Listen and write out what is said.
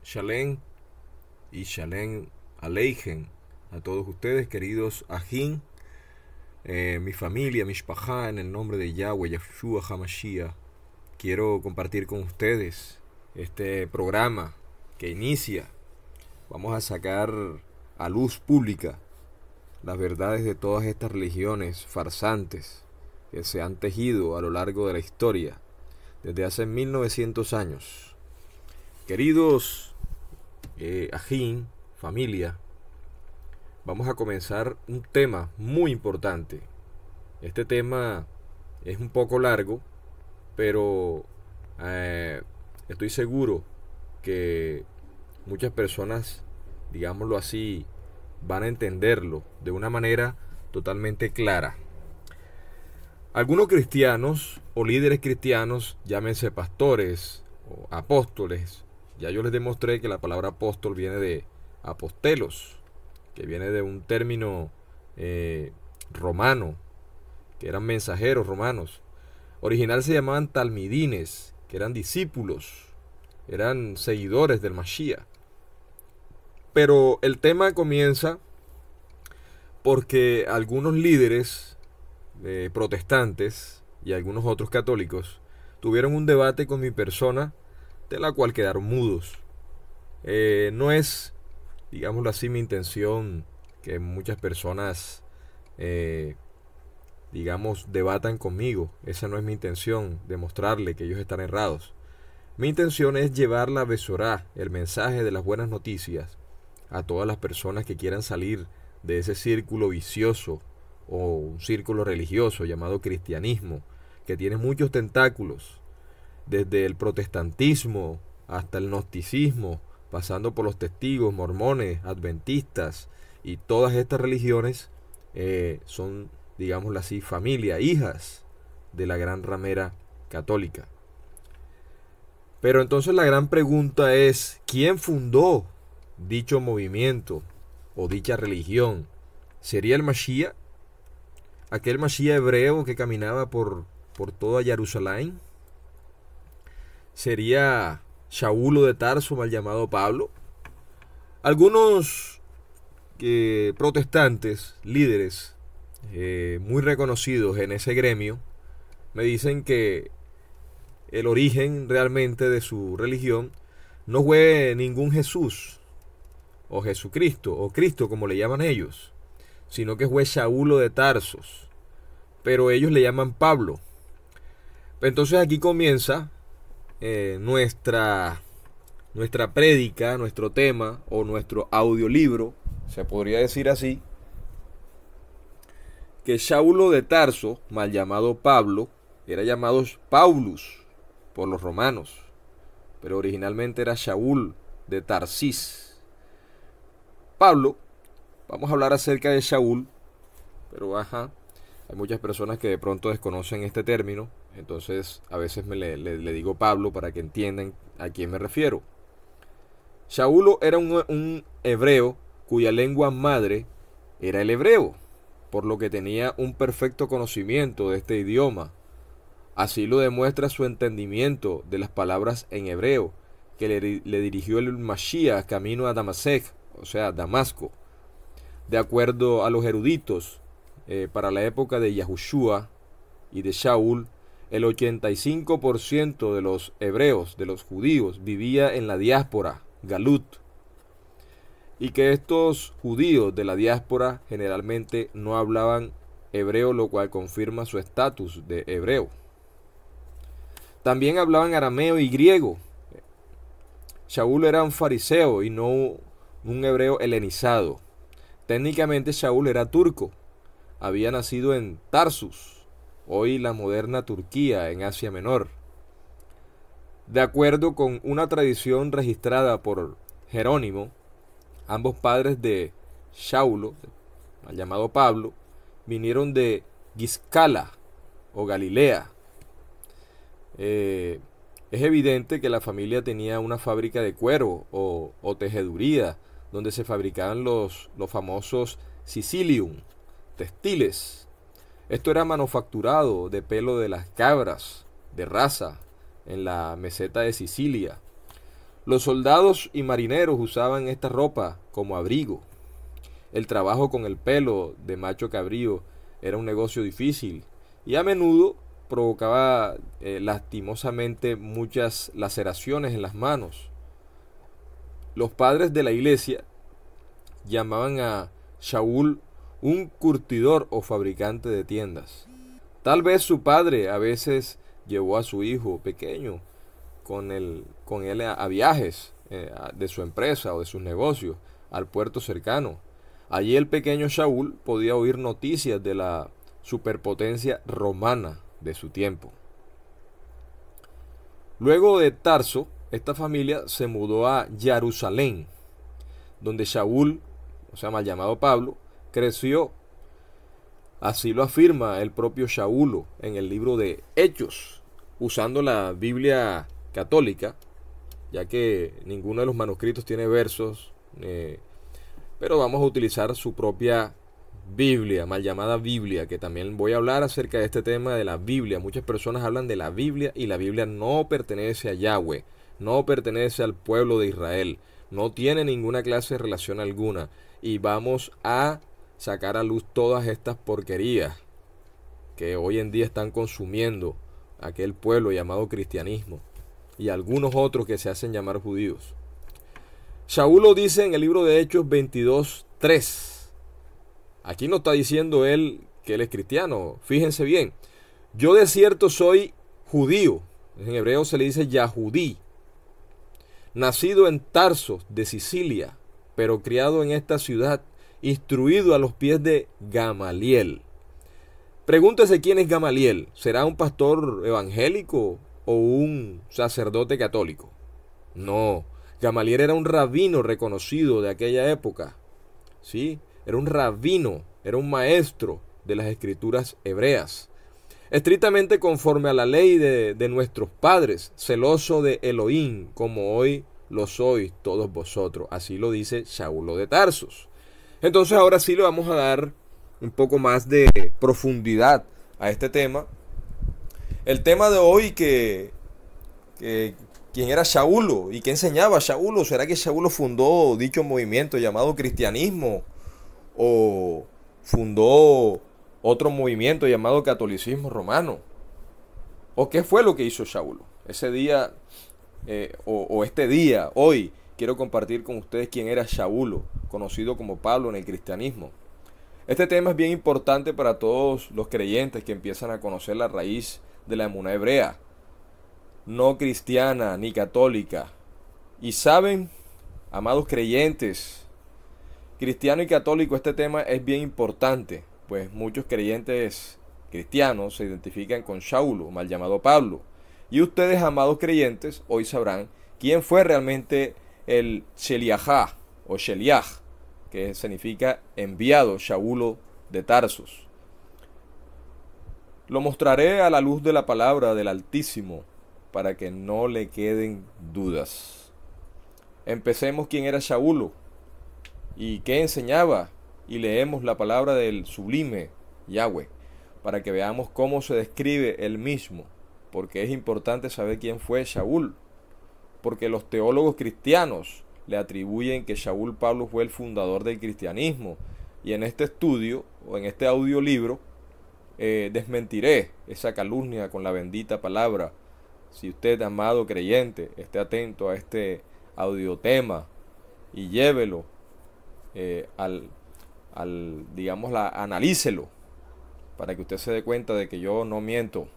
Shalem y Shalem Aleichem a todos ustedes, queridos Ajín, mi familia, Mishpachá, en el nombre de Yahweh, Yahshua HaMashiach. Quiero compartir con ustedes este programa que inicia. Vamos a sacar a luz pública las verdades de todas estas religiones farsantes que se han tejido a lo largo de la historia desde hace 1900 años. Queridos Ajín, familia, vamos a comenzar un tema muy importante. Este tema es un poco largo, pero estoy seguro que muchas personas, digámoslo así, van a entenderlo de una manera totalmente clara. Algunos cristianos o líderes cristianos, llámense pastores o apóstoles, ya yo les demostré que la palabra apóstol viene de apostelos, que viene de un término romano, que eran mensajeros romanos. Original se llamaban talmidines, que eran discípulos, eran seguidores del Mashiach. Pero el tema comienza porque algunos líderes protestantes y algunos otros católicos tuvieron un debate con mi persona, de la cual quedaron mudos. No es, digámoslo así, mi intención que muchas personas, debatan conmigo. Esa no es mi intención, demostrarle que ellos están errados. Mi intención es llevar la Besorá, el mensaje de las buenas noticias, a todas las personas que quieran salir de ese círculo vicioso o un círculo religioso llamado cristianismo, que tiene muchos tentáculos, desde el protestantismo hasta el gnosticismo, pasando por los testigos, mormones, adventistas, y todas estas religiones son, digámoslo así, familia, hijas de la gran ramera católica. Pero entonces la gran pregunta es, ¿quién fundó dicho movimiento o dicha religión? ¿Sería el Mashiach? ¿Aquel Mashiach hebreo que caminaba por toda Jerusalén? ¿Sería Shaulo de Tarso, mal llamado Pablo? Algunos protestantes, líderes muy reconocidos en ese gremio, me dicen que el origen realmente de su religión no fue ningún Jesús, o Jesucristo, o Cristo como le llaman ellos, sino que fue Shaulo de Tarsos, pero ellos le llaman Pablo. Entonces aquí comienza nuestra prédica, nuestro tema o nuestro audiolibro, se podría decir así, que Shaulo de Tarso, mal llamado Pablo, era llamado Paulus por los romanos, pero originalmente era Shaul de Tarsis. Pablo, vamos a hablar acerca de Shaul, pero hay muchas personas que de pronto desconocen este término, entonces a veces le digo Pablo para que entiendan a quién me refiero. Shaulo era un hebreo cuya lengua madre era el hebreo, por lo que tenía un perfecto conocimiento de este idioma. Así lo demuestra su entendimiento de las palabras en hebreo que le dirigió el Mashiach camino a Damasek, o sea, Damasco. De acuerdo a los eruditos, para la época de Yahushua y de Shaul, el 85% de los hebreos, de los judíos, vivía en la diáspora, Galut, y que estos judíos de la diáspora generalmente no hablaban hebreo, lo cual confirma su estatus de hebreo. También hablaban arameo y griego. Shaul era un fariseo y no un hebreo helenizado. Técnicamente Shaul era turco. Había nacido en Tarsus, hoy la moderna Turquía, en Asia Menor. De acuerdo con una tradición registrada por Jerónimo, ambos padres de Shaulo, llamado Pablo, vinieron de Giscala o Galilea. Es evidente que la familia tenía una fábrica de cuero o tejeduría, donde se fabricaban los famosos sicilium, textiles. Esto era manufacturado de pelo de las cabras de raza en la meseta de Sicilia. Los soldados y marineros usaban esta ropa como abrigo. El trabajo con el pelo de macho cabrío era un negocio difícil y a menudo provocaba lastimosamente muchas laceraciones en las manos. Los padres de la iglesia llamaban a Shaul un curtidor o fabricante de tiendas. Tal vez su padre a veces llevó a su hijo pequeño con él a viajes de su empresa o de sus negocios al puerto cercano. Allí el pequeño Shaul podía oír noticias de la superpotencia romana de su tiempo. Luego de Tarso, esta familia se mudó a Jerusalén, donde Shaul, o sea, mal llamado Pablo, creció. Así lo afirma el propio Shaulo en el libro de Hechos, usando la Biblia católica, ya que ninguno de los manuscritos tiene versos, pero vamos a utilizar su propia Biblia, mal llamada Biblia, que también voy a hablar acerca de este tema de la Biblia. Muchas personas hablan de la Biblia y la Biblia no pertenece a Yahweh, no pertenece al pueblo de Israel, no tiene ninguna clase de relación alguna, y vamos a sacar a luz todas estas porquerías que hoy en día están consumiendo aquel pueblo llamado cristianismo y algunos otros que se hacen llamar judíos. Shaulo dice en el libro de Hechos 22:3. Aquí no está diciendo él que él es cristiano. Fíjense bien. Yo de cierto soy judío. En hebreo se le dice Yahudí. Nacido en Tarso de Sicilia, pero criado en esta ciudad, instruido a los pies de Gamaliel. Pregúntese quién es Gamaliel. ¿Será un pastor evangélico o un sacerdote católico? No, Gamaliel era un rabino reconocido de aquella época. ¿Sí? Era un rabino, era un maestro de las escrituras hebreas. Estrictamente conforme a la ley de nuestros padres, celoso de Elohim, como hoy lo sois todos vosotros. Así lo dice Shaulo de Tarsos. Entonces ahora sí le vamos a dar un poco más de profundidad a este tema. El tema de hoy que quién era Shaulo y qué enseñaba Shaulo. ¿Será que Shaulo fundó dicho movimiento llamado cristianismo o fundó otro movimiento llamado catolicismo romano? ¿O qué fue lo que hizo Shaulo? Ese día este día, hoy, quiero compartir con ustedes quién era Shaulo, conocido como Pablo en el cristianismo. Este tema es bien importante para todos los creyentes que empiezan a conocer la raíz de la emuná hebrea, no cristiana ni católica. Y saben, amados creyentes, cristiano y católico, este tema es bien importante, pues muchos creyentes cristianos se identifican con Shaulo, mal llamado Pablo. Y ustedes, amados creyentes, hoy sabrán quién fue realmente el Sheliahá o Sheliach, que significa enviado, Shaulo de Tarsos. Lo mostraré a la luz de la palabra del Altísimo para que no le queden dudas. Empecemos quién era Shaulo y qué enseñaba, y leemos la palabra del sublime Yahweh para que veamos cómo se describe él mismo, porque es importante saber quién fue Shaul, porque los teólogos cristianos le atribuyen que Shaul Pablo fue el fundador del cristianismo, y en este estudio o en este audiolibro desmentiré esa calumnia con la bendita palabra. Si usted, amado creyente, esté atento a este audiotema y llévelo analícelo, para que usted se dé cuenta de que yo no miento,